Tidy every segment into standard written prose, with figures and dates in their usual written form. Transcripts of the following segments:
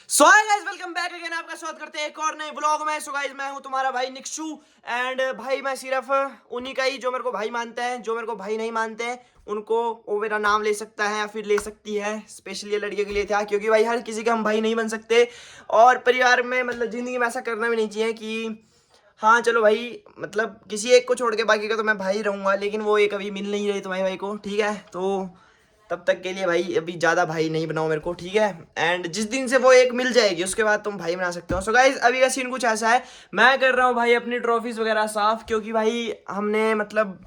So guys welcome back again. आपका स्वागत करते हैं एक और नए ब्लॉग में। सो गाइस मैं हूं तुम्हारा भाई निक्षु एंड भाई मैं सिर्फ उन्हीं का ही जो मेरे को भाई मानते हैं, जो मेरे को भाई नहीं मानते हैं उनको वो मेरा नाम ले सकता है या फिर ले सकती है। स्पेशली ये लड़कियों के लिए था, क्योंकि भाई हर किसी के हम भाई नहीं बन सकते और परिवार में मतलब जिंदगी में ऐसा करना भी नहीं चाहिए कि हाँ चलो भाई मतलब किसी एक को छोड़ के बाकी का तो मैं भाई रहूंगा, लेकिन वो एक अभी मिल नहीं रही तुम्हारे भाई को। ठीक है, तो तब तक के लिए भाई अभी ज़्यादा भाई नहीं बनाओ मेरे को, ठीक है। एंड जिस दिन से वो एक मिल जाएगी उसके बाद तुम भाई बना सकते हो। सो गाइज अभी का सीन कुछ ऐसा है, मैं कर रहा हूँ भाई अपनी ट्रॉफीज़ वगैरह साफ, क्योंकि भाई हमने मतलब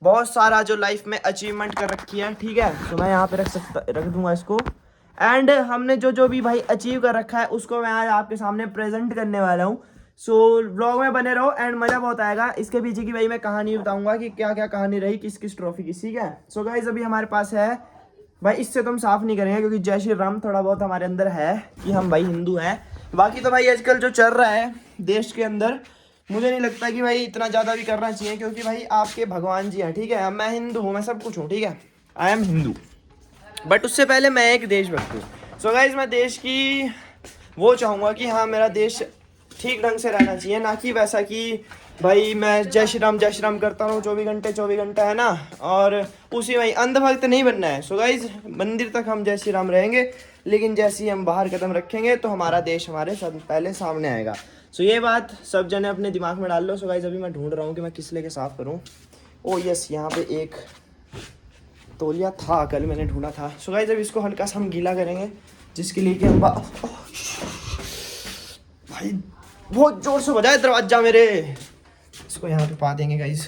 बहुत सारा जो लाइफ में अचीवमेंट कर रखी है, ठीक है। तो मैं यहाँ पे रख दूंगा इसको। एंड हमने जो जो भी भाई अचीव कर रखा है उसको मैं आज आपके सामने प्रेजेंट करने वाला हूँ। सो व्लॉग में बने रहो एंड मज़ा बहुत आएगा। इसके पीछे की भाई मैं कहानी बताऊंगा कि क्या क्या कहानी रही किस किस ट्रॉफी की, ठीक है। सो गाइज अभी हमारे पास है भाई, इससे तो हम साफ नहीं करेंगे क्योंकि जय श्री राम थोड़ा बहुत हमारे अंदर है कि हम भाई हिंदू हैं। बाकी तो भाई आजकल जो चल रहा है देश के अंदर मुझे नहीं लगता कि भाई इतना ज़्यादा भी करना चाहिए, क्योंकि भाई आपके भगवान जी हैं, ठीक है। मैं हिंदू हूँ, मैं सब कुछ हूँ, ठीक है। आई एम हिंदू, बट उससे पहले मैं एक देशभक्त हूँ। सो गाइज मैं देश की वो चाहूँगा कि हाँ मेरा देश ठीक ढंग से रहना चाहिए, ना कि वैसा कि भाई मैं जय श्री राम करता हूँ 24 घंटे है ना, और उसी में अंधभक्त नहीं बनना है। सो गाइज मंदिर तक हम जय श्री राम रहेंगे, लेकिन जैसे ही हम बाहर कदम रखेंगे तो हमारा देश हमारे सब पहले सामने आएगा। सो ये बात सब जने अपने दिमाग में डाल लो। सो गाइज अभी मैं ढूंढ रहा हूँ कि मैं किस लेके साफ़ करूँ। ओ यस, यहाँ पे एक तौलिया था, कल मैंने ढूंढा था। सो गाइस अब इसको हल्का सा हम गीला करेंगे, जिसके लिए कि हम भाई बहुत जोर से बजाए दरवाजा मेरे। इसको यहाँ पे पा देंगे गाइस।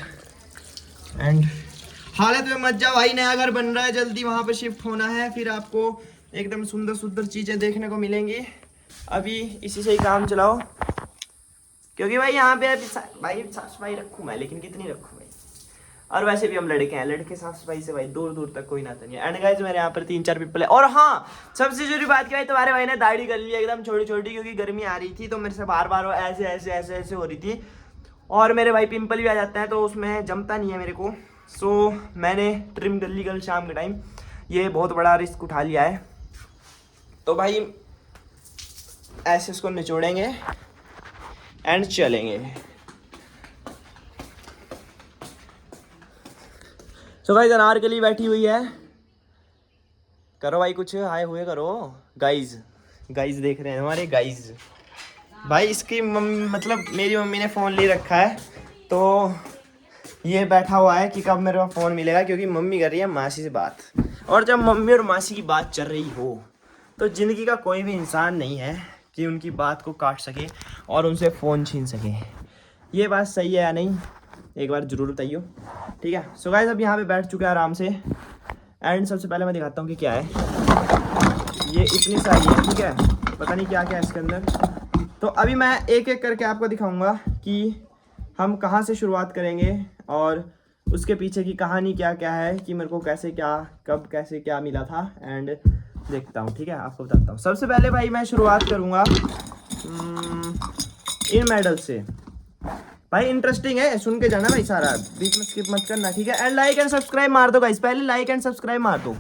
एंड हालत में मत जा भाई, नया घर बन रहा है, जल्दी वहाँ पे शिफ्ट होना है, फिर आपको एकदम सुंदर सुंदर चीज़ें देखने को मिलेंगी। अभी इसी से ही काम चलाओ, क्योंकि भाई यहाँ पे अभी भाई साफ सफाई रखूँ मैं, लेकिन कितनी रखूँ भाई। और वैसे भी हम लड़के हैं, लड़के साफ सफाई से भाई दूर दूर तक कोई नाता नहीं है। एंड गाइस मेरे यहाँ पर 3-4 पीपल है। और हाँ सबसे जरूरी बात क्या है, तुम्हारे भाई ने दाढ़ी कर ली एकदम छोटी छोटी, क्योंकि गर्मी आ रही थी तो मेरे से बार बार वो ऐसे ऐसे ऐसे ऐसे हो रही थी, और मेरे भाई पिंपल भी आ जाते हैं तो उसमें जमता नहीं है मेरे को। सो मैंने ट्रिम कर ली कल शाम के टाइम, ये बहुत बड़ा रिस्क उठा लिया है। तो भाई ऐसे इसको निचोड़ेंगे एंड चलेंगे। सो गाइस अनारकली बैठी हुई है, करो भाई कुछ हाय हुए करो। गाइज गाइज देख रहे हैं हमारे गाइज। भाई इसकी मम्मी मतलब मेरी मम्मी ने फ़ोन ले रखा है, तो ये बैठा हुआ है कि कब मेरे पास फ़ोन मिलेगा, क्योंकि मम्मी कर रही है मासी से बात। और जब मम्मी और मासी की बात चल रही हो तो ज़िंदगी का कोई भी इंसान नहीं है कि उनकी बात को काट सके और उनसे फ़ोन छीन सके। ये बात सही है या नहीं, एक बार ज़रूर बताइए, ठीक है। सो गाइस अब यहाँ पे बैठ चुके हैं आराम से। एंड सबसे पहले मैं दिखाता हूँ कि क्या है। ये इतनी सारी है, ठीक है, पता नहीं क्या क्या है इसके अंदर। तो अभी मैं एक एक करके आपको दिखाऊंगा कि हम कहाँ से शुरुआत करेंगे और उसके पीछे की कहानी क्या क्या है, कि मेरे को कैसे क्या कब कैसे क्या मिला था। एंड देखता हूँ, ठीक है, आपको बताता हूँ। सबसे पहले भाई मैं शुरुआत करूँगा इन मेडल से। भाई इंटरेस्टिंग है, सुन के जाना भाई, सारा बीच में स्किप मत करना, ठीक है। एंड लाइक एंड सब्सक्राइब मार दो गाइस, पहले लाइक एंड सब्सक्राइब मार दो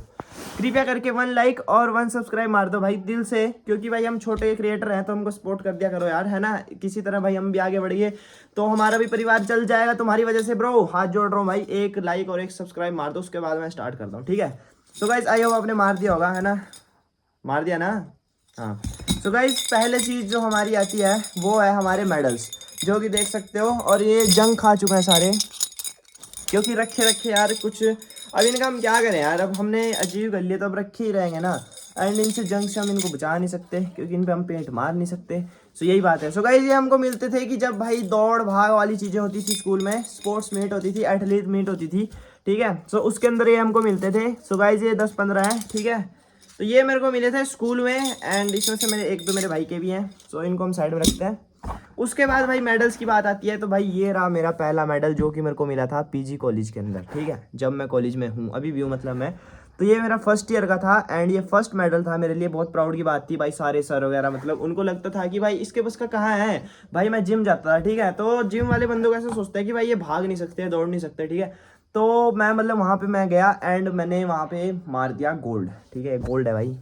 कृपया करके। 1 लाइक और 1 सब्सक्राइब मार दो भाई दिल से, क्योंकि भाई हम छोटे क्रिएटर हैं तो हमको सपोर्ट कर दिया करो यार, है ना। किसी तरह भाई हम भी आगे बढ़िए तो हमारा भी परिवार चल जाएगा तुम्हारी वजह से। ब्रो हाथ जोड़ रहा हूँ भाई, 1 लाइक और 1 सब्सक्राइब मार दो, उसके बाद मैं स्टार्ट करता हूँ, ठीक है। सो गाइस आई होप आपने मार दिया होगा, है ना, मार दिया ना, हाँ। सो गाइस पहले चीज़ जो हमारी आती है वो है हमारे मेडल्स, जो कि देख सकते हो। और ये जंग खा चुके हैं सारे, क्योंकि रखे रखे यार कुछ, अब इनका हम क्या करें यार, अब हमने अचीव कर लिया तो अब रखे ही रहेंगे ना। एंड इनसे जंग से हम इनको बचा नहीं सकते, क्योंकि इन पे हम पेंट मार नहीं सकते। सो यही बात है। सो गाइस ये हमको मिलते थे कि जब भाई दौड़ भाग वाली चीज़ें होती थी स्कूल में, स्पोर्ट्स मीट होती थी, एथलीट मीट होती थी, ठीक है। सो उसके अंदर ये हमको मिलते थे। सो गाइस ये 10-15 है, ठीक है। तो ये मेरे को मिले थे स्कूल में, एंड इसमें से मेरे 1-2 मेरे भाई के भी हैं। सो इनको हम साइड में रखते हैं। उसके बाद भाई मेडल्स की बात आती है, तो भाई ये रहा मेरा पहला मेडल, जो कि मेरे को मिला था पीजी कॉलेज के अंदर, ठीक है, जब मैं कॉलेज में हूँ, अभी भी हूँ मतलब मैं। तो ये मेरा फर्स्ट ईयर का था एंड ये फर्स्ट मेडल था मेरे लिए, बहुत प्राउड की बात थी भाई। सारे सर वगैरह मतलब उनको लगता था कि भाई इसके बस का कहाँ है। भाई मैं जिम जाता था, ठीक है, तो जिम वाले बंदों को ऐसा सोचते हैं कि भाई ये भाग नहीं सकते, दौड़ नहीं सकते, ठीक है। तो मैं मतलब वहाँ पे मैं गया एंड मैंने वहाँ पे मार दिया गोल्ड, ठीक है, गोल्ड है भाई।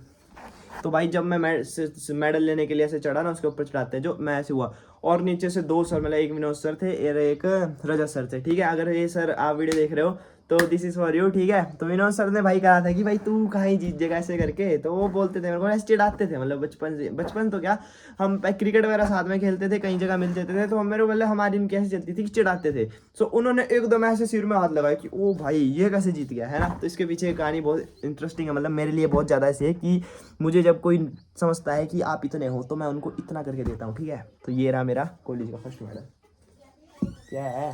तो भाई जब मैं मेडल लेने के लिए ऐसे चढ़ा ना, उसके ऊपर चढ़ाते हैं जो, मैं ऐसे हुआ, और नीचे से 2 सर, मतलब एक विनोद सर थे और एक रजत सर थे, ठीक है। अगर ये सर आप वीडियो देख रहे हो तो दिस इज फॉर यू, ठीक है। तो विनोद सर ने भाई कहा था कि भाई तू कहाँ ही जीत जाएगा ऐसे करके, तो वो बोलते थे मेरे को, ऐसे चिढ़ाते थे, मतलब बचपन से, बचपन तो क्या, हम क्रिकेट वगैरह साथ में खेलते थे, कई जगह मिल जाते थे, तो हम मेरे को, मतलब हमारी इनकी ऐसी चलती थी कि चिढ़ाते थे। सो उन्होंने एकदम ऐसे सिर में हाथ लगाया कि ओ भाई ये कैसे जीत गया, है ना। तो इसके पीछे कहानी बहुत इंटरेस्टिंग है, मतलब मेरे लिए बहुत ज़्यादा ऐसी है कि मुझे जब कोई समझता है कि आप इतने हो तो मैं उनको इतना करके देता हूँ, ठीक है। तो ये रहा मेरा कॉलेज का फर्स्ट मेडल। क्या है,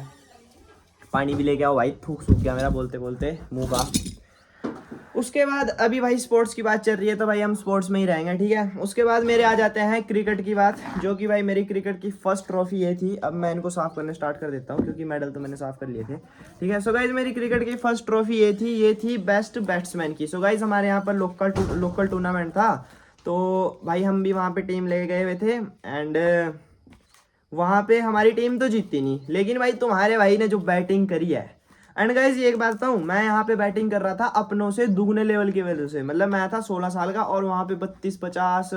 पानी भी लेके आओ भाई, थूक सूख गया मेरा बोलते बोलते मुंह का। उसके बाद अभी भाई स्पोर्ट्स की बात चल रही है, तो भाई हम स्पोर्ट्स में ही रहेंगे, ठीक है। उसके बाद मेरे आ जाते हैं क्रिकेट की बात, जो कि भाई मेरी क्रिकेट की फर्स्ट ट्रॉफी ये थी। अब मैं इनको साफ करने स्टार्ट कर देता हूँ, क्योंकि मेडल तो मैंने साफ कर लिए थे, ठीक है। सो गाइज मेरी क्रिकेट की फर्स्ट ट्रॉफी ये थी बेस्ट बैट्समैन की। सो गाइज हमारे यहाँ पर लोकल टूर्नामेंट था, तो भाई हम भी वहाँ पे टीम ले गए हुए थे, एंड वहाँ पे हमारी टीम तो जीतती नहीं, लेकिन भाई तुम्हारे भाई ने जो बैटिंग करी है, एंड गाइज ये एक बात बताऊँ, मैं यहाँ पे बैटिंग कर रहा था अपनों से दुगने लेवल की वजह से, मतलब मैं था 16 साल का और वहाँ पे 32-50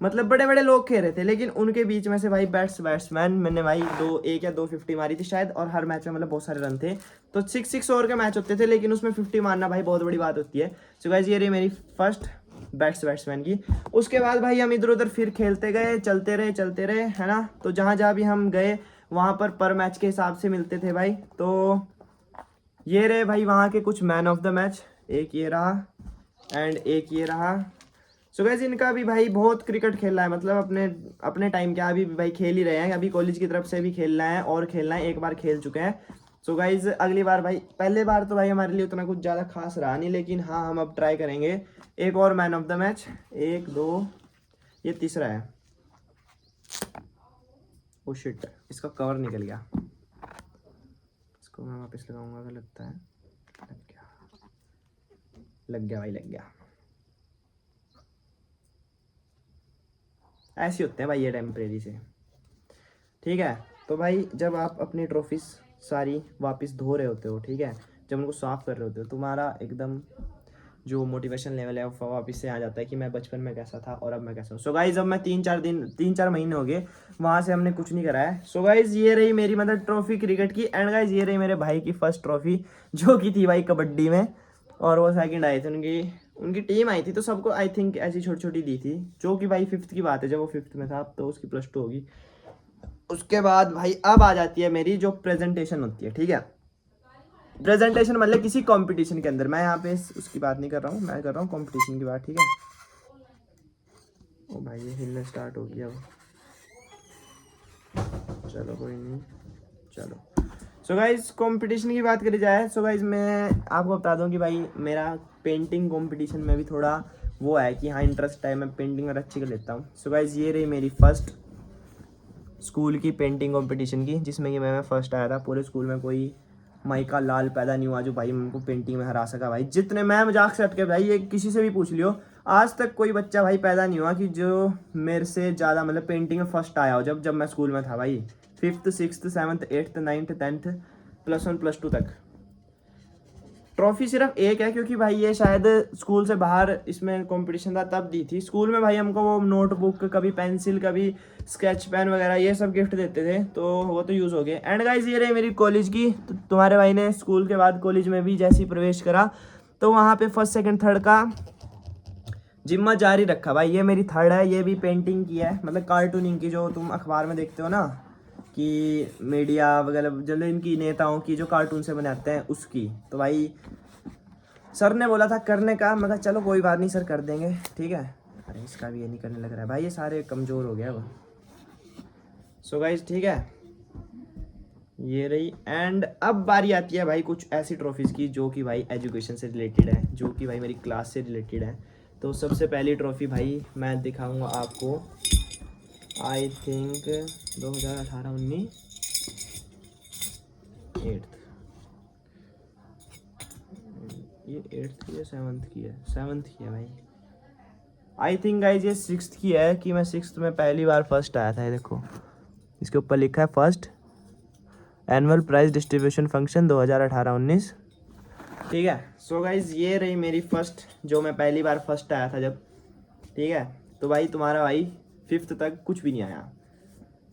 मतलब बड़े बड़े लोग खेल रहे थे, लेकिन उनके बीच में से भाई बैट्समैन मैंने भाई 1 या 2 50 मारी थी शायद, और हर मैच में मतलब बहुत सारे रन थे, तो 6 ओवर के मैच होते थे, लेकिन उसमें 50 मारना भाई बहुत बड़ी बात होती है। सो गाइज ये रही मेरी फर्स्ट बैट्समैन की। उसके बाद भाई हम इधर उधर फिर खेलते गए, चलते रहे, है ना। तो जहाँ जहाँ भी हम गए वहाँ पर मैच के हिसाब से मिलते थे भाई। तो ये रहे भाई वहाँ के कुछ मैन ऑफ द मैच, एक ये रहा एंड एक ये रहा। सो गाइस इनका भी भाई बहुत क्रिकेट खेलना है, मतलब अपने अपने टाइम के अभी भी भाई खेल ही रहे हैं, अभी कॉलेज की तरफ से भी खेलना है और खेलना है, एक बार खेल चुके हैं। सो गाइस अगली बार भाई, पहले बार तो भाई हमारे लिए उतना कुछ ज़्यादा खास रहा नहीं, लेकिन हाँ हम अब ट्राई करेंगे एक और मैन ऑफ द मैच। 1 2, ये तीसरा है। ओ शिट, इसका कवर निकल गया, इसको मैं वापस लगाऊंगा अगर लगता है। लग गया भाई, लग गया। ऐसे होते हैं भाई ये टेम्परेरी से, ठीक है। तो भाई जब आप अपनी ट्रॉफीज सारी वापस धो रहे होते हो, ठीक है, जब उनको साफ कर रहे होते हो, तुम्हारा एकदम जो मोटिवेशन लेवल है वो वापस से आ जाता है कि मैं बचपन में कैसा था और अब मैं कैसा हूँ। सो गाइज अब मैं 3-4 महीने हो गए वहाँ से हमने कुछ नहीं करा है। सो गाइज ये रही मेरी मतलब ट्रॉफी क्रिकेट की, एंड गाइज ये रही मेरे भाई की फर्स्ट ट्रॉफी, जो की थी भाई कबड्डी में, और वो सेकंड आए थे, उनकी टीम आई थी, तो सबको आई थिंक ऐसी छोटी छोटी दी थी, जो कि भाई 5th की बात है, जब वो 5th में था, अब तो उसकी +2 होगी। उसके बाद भाई अब आ जाती है मेरी जो प्रेजेंटेशन होती है, ठीक है। प्रेजेंटेशन मतलब किसी कंपटीशन के अंदर, मैं यहाँ पे उसकी बात नहीं कर रहा हूँ, मैं कर रहा हूँ कंपटीशन की बात, ठीक है। ओ भाई ये हिलने स्टार्ट हो गया, चलो कोई नहीं, चलो। सो गाइज कंपटीशन की बात करी जाए, सो गाइज मैं आपको बता दूं कि भाई मेरा पेंटिंग कंपटीशन में भी थोड़ा वो है कि हाँ इंटरेस्ट है, मैं पेंटिंग और अच्छी कर लेता हूँ। सो गाइज ये रही मेरी फर्स्ट स्कूल की पेंटिंग कंपटीशन की, जिसमें कि मैं फर्स्ट आया था। पूरे स्कूल में कोई माई का लाल पैदा नहीं हुआ जो भाई उनको पेंटिंग में हरा सका भाई, जितने मैं मजाक से हटके भाई, ये किसी से भी पूछ लियो, आज तक कोई बच्चा भाई पैदा नहीं हुआ कि जो मेरे से ज़्यादा मतलब पेंटिंग में फर्स्ट आया हो, जब मैं स्कूल में था भाई, 5th 6th 7th 8th 9th 10th +1 +2 तक। ट्रॉफी सिर्फ एक है, क्योंकि भाई ये शायद स्कूल से बाहर इसमें कंपटीशन था तब दी थी। स्कूल में भाई हमको वो नोटबुक, कभी पेंसिल, कभी स्केच पेन वगैरह ये सब गिफ्ट देते थे, तो वो तो यूज़ हो गए। एंड गाइज ये रही मेरी कॉलेज की, तो तुम्हारे भाई ने स्कूल के बाद कॉलेज में भी जैसे ही प्रवेश करा, तो वहाँ पे 1st 2nd 3rd का जिम्मा जारी रखा भाई। ये मेरी 3rd है, ये भी पेंटिंग की है, मतलब कार्टूनिंग की, जो तुम अखबार में देखते हो ना कि मीडिया वगैरह जो इनकी नेताओं की जो कार्टून से बनाते हैं उसकी। तो भाई सर ने बोला था करने का, मैं कहा चलो कोई बात नहीं सर कर देंगे, ठीक है। अरे इसका भी ये नहीं करने लग रहा है भाई, ये सारे कमज़ोर हो गया वो। सो गाइज ठीक है, ये रही। एंड अब बारी आती है भाई कुछ ऐसी ट्रॉफीज़ की जो कि भाई एजुकेशन से रिलेटेड है, जो कि भाई मेरी क्लास से रिलेटेड है। तो सबसे पहली ट्रॉफी भाई मैं दिखाऊंगा आपको, आई थिंक 2018-19 8th, ये 8th की है 7th की है, 7th की है भाई। आई थिंक गाइज ये 6th की है, कि मैं 6th में पहली बार फर्स्ट आया था। ये देखो इसके ऊपर लिखा है first annual prize distribution function 2018-19, ठीक है। सो गाइज ये रही मेरी फर्स्ट, जो मैं पहली बार फर्स्ट आया था जब। ठीक है। तो भाई तुम्हारा भाई 5th तक कुछ भी नहीं आया,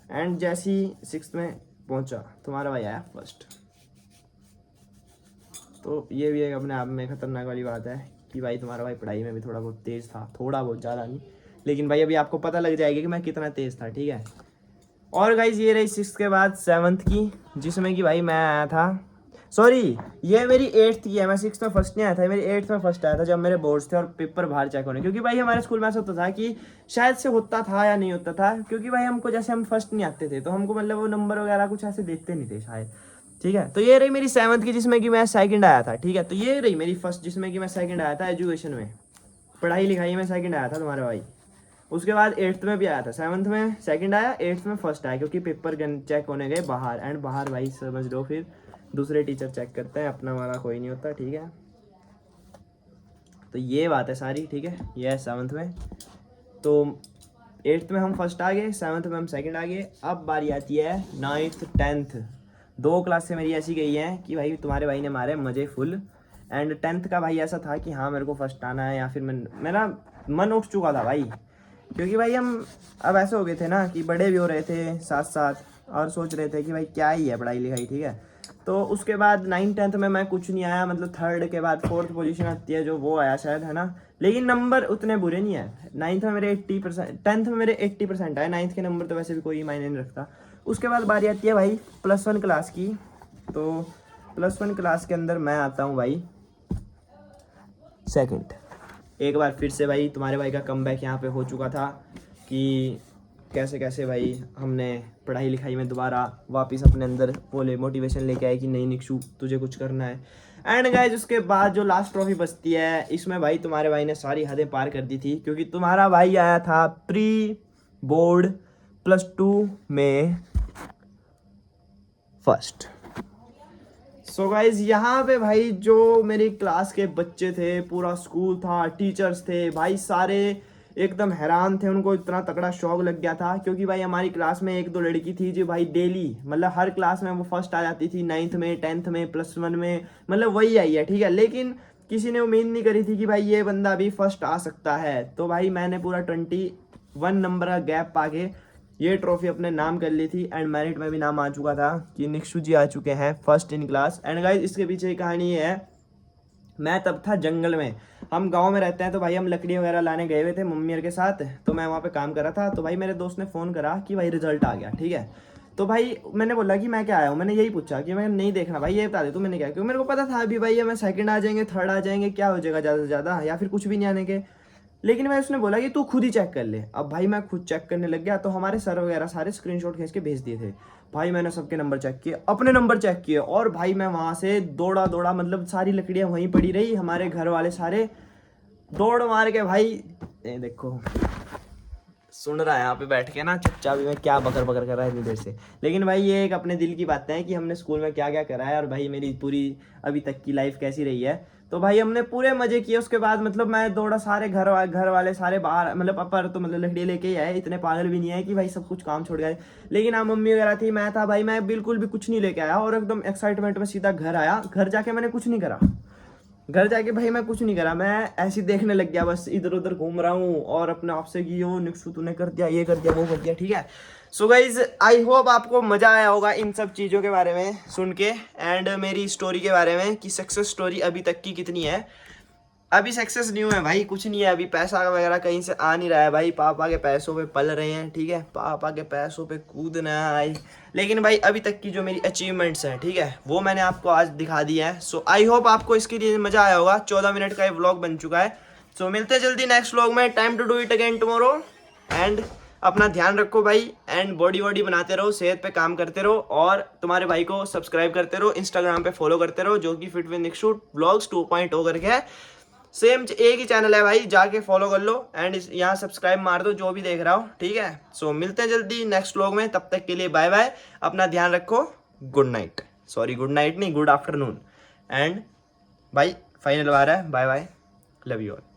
एंड जैसे ही 6th में पहुंचा तुम्हारा भाई आया 1st। तो ये भी एक अपने आप में खतरनाक वाली बात है कि भाई तुम्हारा भाई पढ़ाई में भी थोड़ा बहुत तेज़ था, थोड़ा बहुत, ज़्यादा नहीं, लेकिन भाई अभी आपको पता लग जाएगा कि मैं कितना तेज़ था, ठीक है। और गाइज ये रही 6th के बाद 7th की, जिसमें कि भाई मैं आया था, सॉरी ये मेरी 8th की है, मैं 6th में फर्स्ट नहीं आया था, मेरी 8th में फर्स्ट आया था जब मेरे बोर्ड्स थे और पेपर बाहर चेक होने, क्योंकि भाई हमारे स्कूल में ऐसा होता था कि शायद से होता था या नहीं होता था, क्योंकि भाई हमको जैसे हम फर्स्ट नहीं आते थे तो हमको मतलब वो नंबर वगैरह कुछ ऐसे देते नहीं थे शायद, ठीक है। तो ये रही मेरी 7th की जिसमें कि मैं सेकंड आया था, ठीक है। तो ये रही मेरी फर्स्ट जिसमें कि मैं सेकंड आया था एजुकेशन में, पढ़ाई लिखाई में सेकंड आया था तुम्हारा भाई। उसके बाद 8th में भी आया था, 7th में सेकंड आया, 8th में फर्स्ट आया, क्योंकि पेपर चेक होने गए बाहर, एंड बाहर भाई समझ लो फिर दूसरे टीचर चेक करते हैं, अपना वाला कोई नहीं होता, ठीक है। तो ये बात है सारी, ठीक है। ये है 7th में, तो 8th में हम फर्स्ट आ गए, 7th में हम सेकंड आ गए। अब बारी आती है 9th 10th, 2 क्लास से मेरी ऐसी गई है कि भाई तुम्हारे भाई ने मारे मज़े फुल, एंड 10th का भाई ऐसा था कि हाँ मेरे को फर्स्ट आना है, या फिर मेरा मन उठ चुका था भाई, क्योंकि भाई हम अब ऐसे हो गए थे ना कि बड़े भी हो रहे थे साथ साथ, और सोच रहे थे कि भाई क्या ही है पढ़ाई लिखाई, ठीक है। तो उसके बाद 9th 10th में मैं कुछ नहीं आया, मतलब 3rd के बाद 4th पोजीशन आती है जो वो आया शायद, है ना, लेकिन नंबर उतने बुरे नहीं है। 9th में मेरे 80%, 10th में मेरे 80% आए, 9th के नंबर तो वैसे भी कोई मायने नहीं रखता। उसके बाद बारी आती है भाई +1 क्लास की, तो +1 क्लास के अंदर मैं आता हूँ भाई सेकंड। एक बार फिर से भाई तुम्हारे भाई का कमबैक यहाँ पे हो चुका था कि कैसे कैसे भाई हमने पढ़ाई लिखाई में दोबारा वापस अपने अंदर बोले मोटिवेशन लेके आए कि नहीं निक्षु तुझे कुछ करना है। एंड गाइज उसके बाद जो लास्ट ट्रॉफी बचती है, इसमें भाई तुम्हारे भाई ने सारी हदें पार कर दी थी, क्योंकि तुम्हारा भाई आया था प्री बोर्ड +2 में फर्स्ट। सो गाइज यहाँ पे भाई जो मेरी क्लास के बच्चे थे, पूरा स्कूल था, टीचर्स थे भाई, सारे एकदम हैरान थे, उनको इतना तगड़ा शौक लग गया था, क्योंकि भाई हमारी क्लास में 1-2 लड़की थी जो भाई डेली मतलब हर क्लास में वो फर्स्ट आ जाती थी, 9th में 10th में +1 में, मतलब वही आई है, ठीक है। लेकिन किसी ने उम्मीद नहीं करी थी कि भाई ये बंदा भी फर्स्ट आ सकता है। तो भाई मैंने पूरा 21 नंबर का गैप पाके ये ट्रॉफी अपने नाम कर ली थी, एंड मेरिट में भी नाम आ चुका था कि निक्षु जी आ चुके हैं first in class. And guys इसके पीछे की कहानी ये है, मैं तब था जंगल में, हम गांव में रहते हैं, तो भाई हम लकड़ी वगैरह लाने गए हुए थे मम्मी के साथ, तो मैं वहाँ पे काम कर रहा था। तो भाई मेरे दोस्त ने फ़ोन करा कि भाई रिजल्ट आ गया, ठीक है। तो भाई मैंने बोला कि मैं क्या आया हूँ, मैंने यही पूछा कि मैं नहीं देखना भाई, ये बता दे तू मैंने क्या, क्योंकि मेरे को पता था अभी भाई हमें सेकंड आ जाएंगे, 3rd आ जाएंगे, क्या हो जाएगा ज़्यादा से ज़्यादा, या फिर कुछ भी नहीं आने के। लेकिन भाई उसने बोला कि तू खुद ही चेक कर ले। अब भाई मैं खुद चेक करने लग गया, तो हमारे सर वगैरह सारे स्क्रीनशॉट खींच के भेज दिए थे। भाई मैंने सबके नंबर चेक किए, अपने नंबर चेक किए, और भाई मैं वहाँ से दौड़ा मतलब सारी लकड़ियाँ वहीं पड़ी रही, हमारे घर वाले सारे दौड़ मार के भाई देखो सुन रहा है यहाँ पे बैठ के ना चुपचाप मैं क्या बकर बकर कर रहा है इतनी देर से। लेकिन भाई ये एक अपने दिल की बातें हैं कि हमने स्कूल में क्या क्या करा है, और भाई मेरी पूरी अभी तक की लाइफ कैसी रही है। तो भाई हमने पूरे मजे किए। उसके बाद मतलब मैं दौड़ा, सारे घर वाले सारे बाहर, मतलब पापा तो मतलब लकड़ी लेके ही आए, इतने पागल भी नहीं है कि भाई सब कुछ काम छोड़ गए। लेकिन हाँ मम्मी वगैरह थी, मैं था भाई, मैं बिल्कुल भी कुछ नहीं लेके आया, और एकदम एक्साइटमेंट में सीधा घर आया। घर जाके मैंने कुछ नहीं करा, घर जाके भाई मैं कुछ नहीं करा, मैं ऐसे देखने लग गया, बस इधर उधर घूम रहा हूँ और अपने आप से कि ओ निक्षु तूने कर दिया, ये कर दिया, वो कर दिया, ठीक है। सो गाइज आई होप आपको मज़ा आया होगा इन सब चीज़ों के बारे में सुन के, एंड मेरी स्टोरी के बारे में कि सक्सेस स्टोरी अभी तक की कितनी है। अभी सक्सेस नहीं हुआ है भाई, कुछ नहीं है, अभी पैसा वगैरह कहीं से आ नहीं रहा है भाई, पापा के पैसों पे पल रहे हैं, ठीक है, पापा के पैसों पे कूदना है। लेकिन भाई अभी तक की जो मेरी अचीवमेंट्स हैं, ठीक है, वो मैंने आपको आज दिखा दिया है। सो आई होप आपको इसके लिए मज़ा आया होगा। 14 मिनट का ये व्लॉग बन चुका है। सो मिलते हैं जल्दी नेक्स्ट व्लॉग में। Time to do it again tomorrow, and अपना ध्यान रखो भाई, एंड बॉडी वॉडी बनाते रहो, सेहत पे काम करते रहो, और तुम्हारे भाई को सब्सक्राइब करते रहो, इंस्टाग्राम पे फॉलो करते रहो, जो कि फिट विद निक्षु व्लॉग्स 2.0 करके है। सेम एक ही चैनल है भाई, जाके फॉलो कर लो, एंड यहाँ सब्सक्राइब मार दो जो भी देख रहा हो, ठीक है। सो मिलते हैं जल्दी नेक्स्ट व्लॉग में, तब तक के लिए बाय बाय, अपना ध्यान रखो, good night, sorry good night नहीं, गुड आफ्टरनून, एंड भाई फाइनल बार है, bye bye, love you all.